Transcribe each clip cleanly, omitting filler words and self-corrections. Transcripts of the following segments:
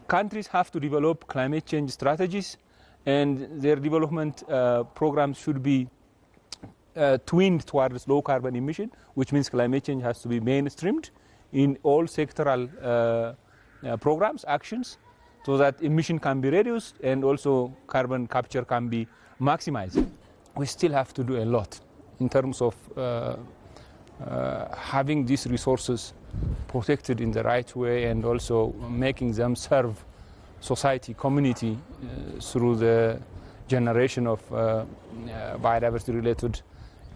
countries have to develop climate change strategies, and their development programs should be twinned towards low carbon emission, which means climate change has to be mainstreamed in all sectoral programs, actions, so that emission can be reduced and also carbon capture can be maximized. We still have to do a lot in terms of having these resources protected in the right way and also making them serve society, community through the generation of biodiversity-related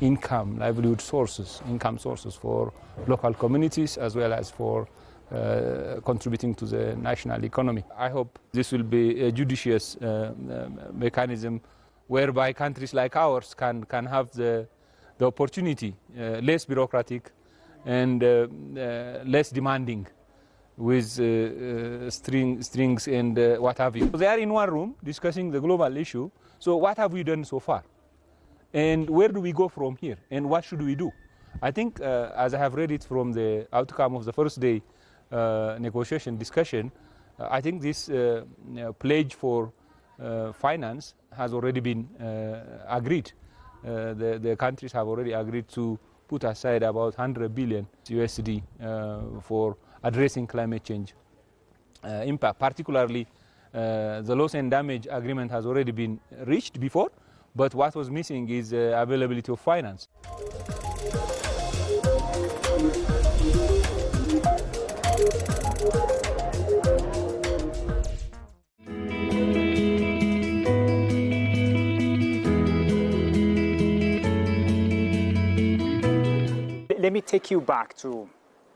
income, livelihood sources, income sources for local communities as well as for contributing to the national economy. I hope this will be a judicious mechanism whereby countries like ours can have the opportunity, less bureaucratic and less demanding with strings and what have you. They are in one room discussing the global issue. So what have we done so far? And where do we go from here? And what should we do? I think, as I have read it from the outcome of the first day negotiation discussion, I think this pledge for finance has already been agreed. The countries have already agreed to put aside about 100 billion USD for addressing climate change impact. Particularly, the loss and damage agreement has already been reached before, but what was missing is availability of finance. Let me take you back to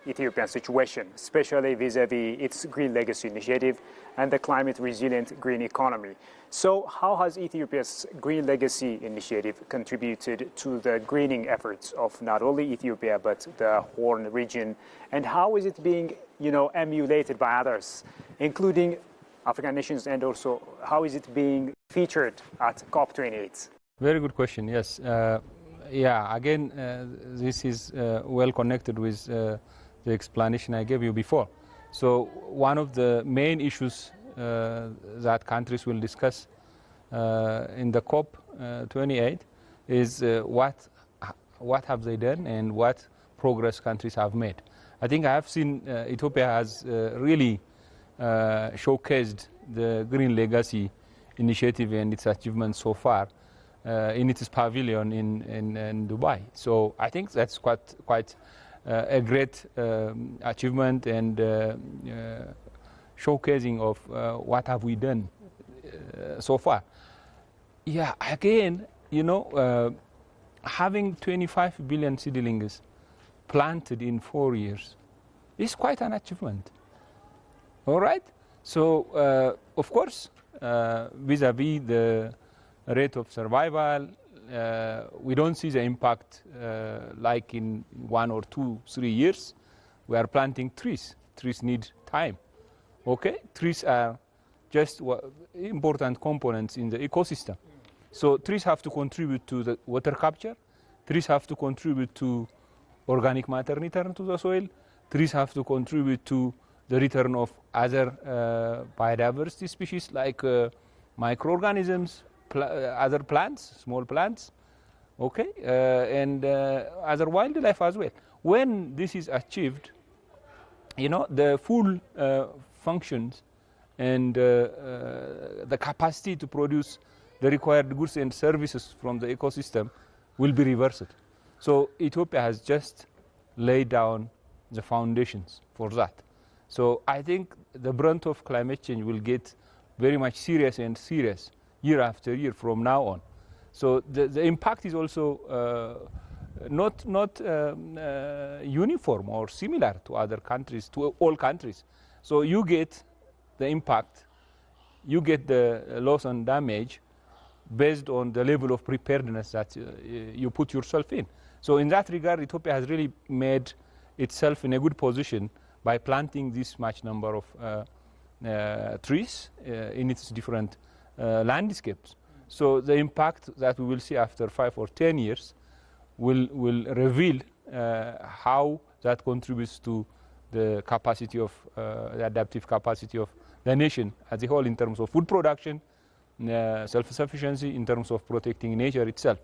Ethiopia's situation, especially vis-a-vis its Green Legacy Initiative and the climate resilient green economy. So how has Ethiopia's Green Legacy Initiative contributed to the greening efforts of not only Ethiopia but the Horn region, and how is it being, emulated by others, including African nations, and also how is it being featured at COP28? Very good question, yes. Yeah, again, this is well connected with the explanation I gave you before. So one of the main issues that countries will discuss in the COP28 is what have they done and what progress countries have made. I think I have seen Ethiopia has really showcased the Green Legacy Initiative and its achievements so far in its pavilion in Dubai. So I think that's quite a great achievement and showcasing of what have we done so far. Yeah, again, having 25 billion seedlings planted in 4 years is quite an achievement. All right? So, of course, vis-a-vis the rate of survival, we don't see the impact like in 1 or 2, 3 years. We are planting trees. Trees need time. Okay? Trees are just important components in the ecosystem. So trees have to contribute to the water capture. Trees have to contribute to organic matter return to the soil. Trees have to contribute to the return of other biodiversity species like microorganisms, other plants, small plants, okay, and other wildlife as well. When this is achieved, the full functions and the capacity to produce the required goods and services from the ecosystem will be reversed. So Ethiopia has just laid down the foundations for that. So I think the brunt of climate change will get very much serious and serious year after year from now on. So the impact is also not uniform or similar to other countries, to all countries. So you get the impact, you get the loss and damage based on the level of preparedness that you put yourself in. So in that regard, Ethiopia has really made itself in a good position by planting this much number of trees in its different landscapes. So the impact that we will see after 5 or 10 years will reveal how that contributes to the capacity of the adaptive capacity of the nation as a whole in terms of food production, self-sufficiency, in terms of protecting nature itself.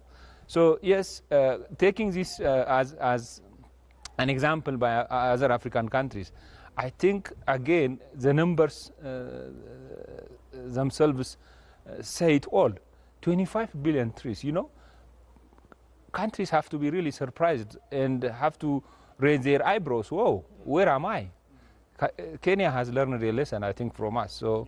So yes, taking this as an example by other African countries, I think again the numbers themselves say it all. 25 billion trees, you know, countries have to be really surprised and have to raise their eyebrows. Whoa, where am I? Kenya has learned a lesson, I think, from us. So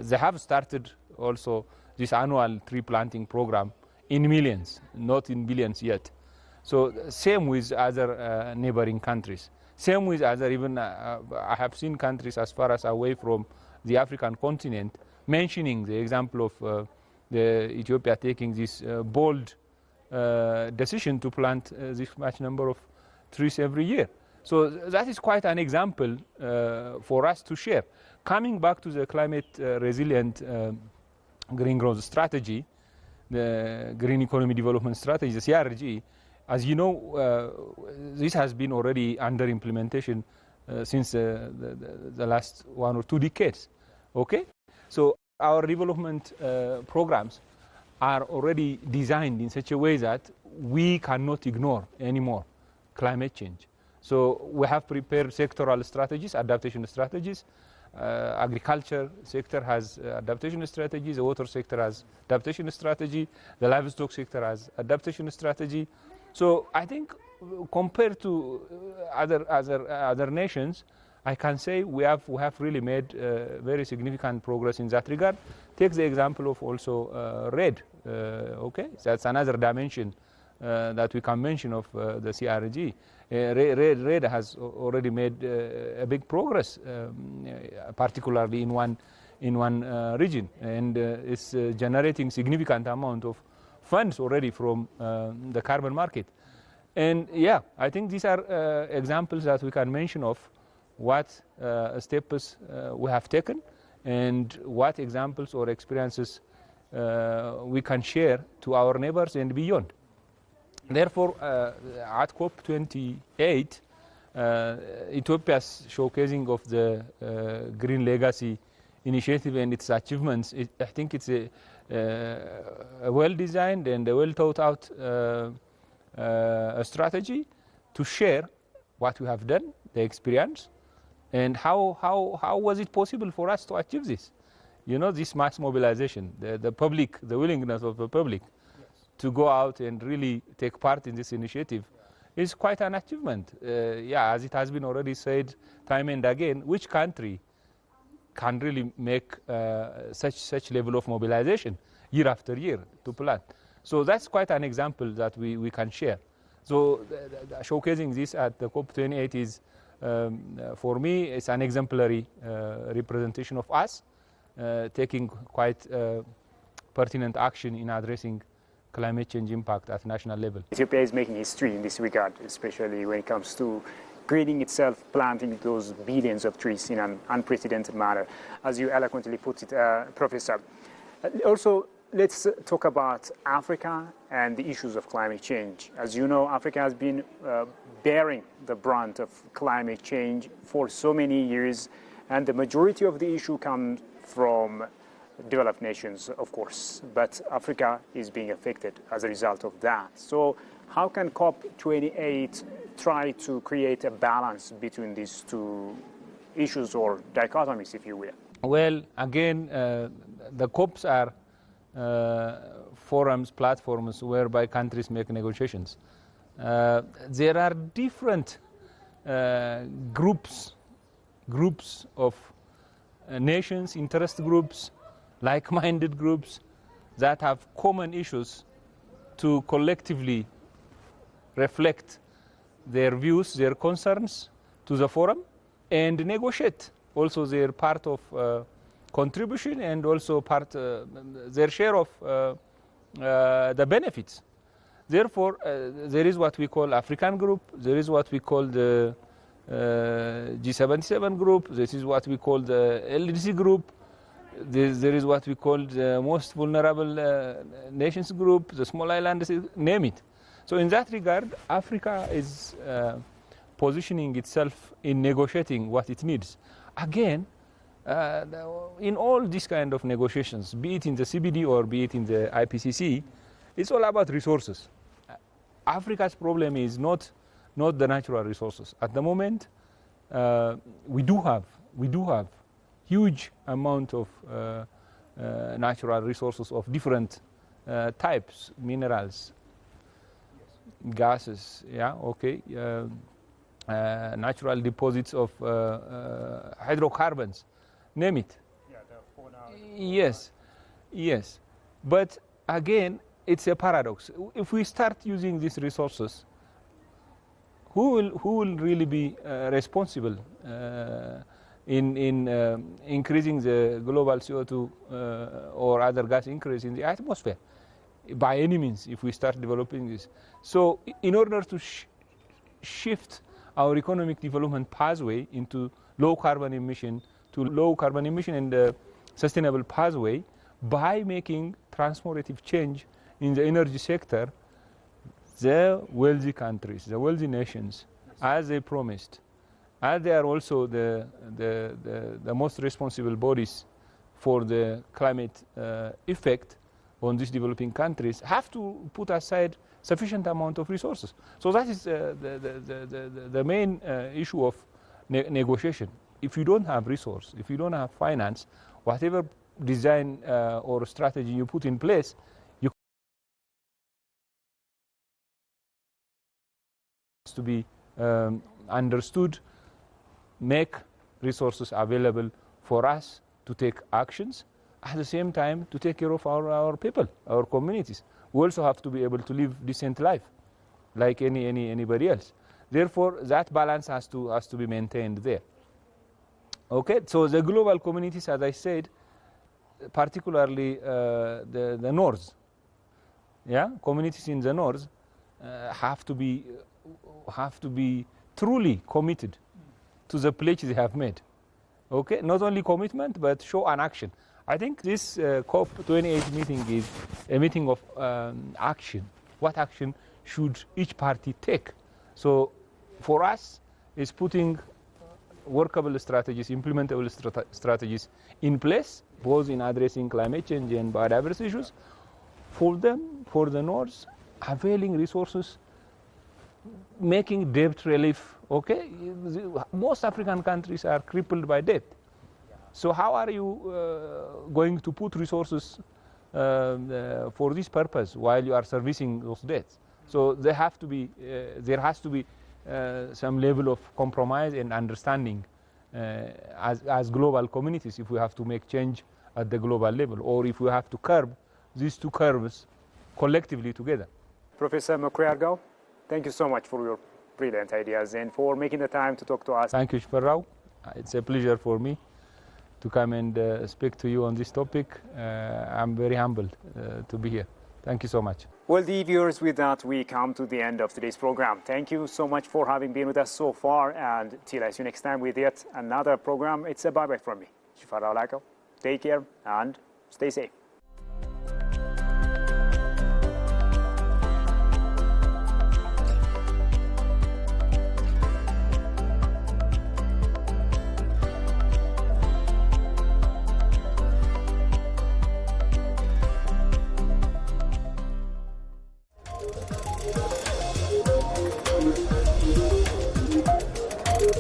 they have started also this annual tree planting program in millions, not in billions yet. So same with other neighboring countries. Same with other, even I have seen countries as far as away from the African continent mentioning the example of the Ethiopia taking this bold decision to plant this much number of trees every year. So that is quite an example for us to share. Coming back to the climate resilient green growth strategy, the green economy development strategy, the CRG, as you know, this has been already under implementation since the last 1 or 2 decades. Okay, so our development programs are already designed in such a way that we cannot ignore anymore climate change. So we have prepared sectoral strategies, adaptation strategies. Agriculture sector has adaptation strategies, the water sector has adaptation strategy, the livestock sector has adaptation strategy. So I think compared to other nations, I can say we have really made very significant progress in that regard. Take the example of also RED. Okay, that's another dimension that we can mention of the CRG. RED has already made a big progress, particularly in one region, and is generating significant amount of funds already from the carbon market. And yeah, I think these are examples that we can mention of what steps we have taken and what examples or experiences we can share to our neighbors and beyond. Therefore, at COP28, Ethiopia's showcasing of the Green Legacy Initiative and its achievements, I think it's a well-designed and a well-thought-out strategy to share what we have done, the experience, and how was it possible for us to achieve this? You know, this mass mobilization, the public, the willingness of the public to go out and really take part in this initiative is quite an achievement. Yeah, as it has been already said time and again, which country can really make such level of mobilization year after year to plant? So that's quite an example that we can share. So showcasing this at the COP28 is, for me, it's an exemplary representation of us taking quite pertinent action in addressing climate change impact at national level. Ethiopia is making history in this regard, especially when it comes to greening itself, planting those billions of trees in an unprecedented manner, as you eloquently put it, Professor. Also, let's talk about Africa and the issues of climate change. As you know, Africa has been bearing the brunt of climate change for so many years, and the majority of the issue comes from developed nations, of course, but Africa is being affected as a result of that. So how can COP28 try to create a balance between these two issues, or dichotomies, if you will? Well, again, the COPs are forums, platforms whereby countries make negotiations. There are different groups of nations, interest groups, like-minded groups that have common issues to collectively reflect their views, their concerns to the forum and negotiate also their part of contribution and also part their share of the benefits. Therefore, there is what we call African group, there is what we call the G77 group, this is what we call the LDC group, there is what we call the most vulnerable nations group, the small islands, name it. So in that regard, Africa is positioning itself in negotiating what it needs. Again, in all these kind of negotiations, be it in the CBD or be it in the IPCC, it's all about resources. Africa's problem is not the natural resources. At the moment, we do have huge amount of natural resources of different types, minerals, gases, yeah, okay, natural deposits of hydrocarbons, name it. Yeah, the fauna. Yes, yes. But again, it's a paradox. If we start using these resources, who will really be responsible in increasing the global CO2 or other gas increase in the atmosphere? By any means, if we start developing this. So in order to shift our economic development pathway into low carbon emission and sustainable pathway, by making transformative change in the energy sector, the wealthy countries, the wealthy nations, as they promised, as they are also the most responsible bodies for the climate effect on these developing countries, have to put aside sufficient amount of resources. So that is the main issue of negotiation. If you don't have resource, if you don't have finance, whatever design or strategy you put in place, you to be understood, make resources available for us to take actions, at the same time to take care of our people, our communities. We also have to be able to live decent life like anybody else. Therefore, that balance has to be maintained there. Okay, so the global communities, as I said, particularly the north, yeah, communities in the north have to be truly committed to the pledge they have made. Okay, not only commitment but show an action. I think this COP28 meeting is a meeting of action. What action should each party take? So for us, it's putting workable strategies, implementable strategies in place, both in addressing climate change and biodiversity issues. For them, for the North, availing resources, making debt relief. Okay, most African countries are crippled by debt. So how are you going to put resources for this purpose while you are servicing those debts? So there has to be some level of compromise and understanding as global communities if we have to make change at the global level, or if we have to curb these two curves collectively together. Professor Mekuria Argaw, thank you so much for your brilliant ideas and for making the time to talk to us. Thank you, Shparrao. It's a pleasure for me to come and speak to you on this topic. I'm very humbled to be here. Thank you so much. Well, dear viewers, with that, we come to the end of today's program. Thank you so much for having been with us so far, and till I see you next time with yet another program, it's a bye-bye from me, Shparrao. Take care and stay safe.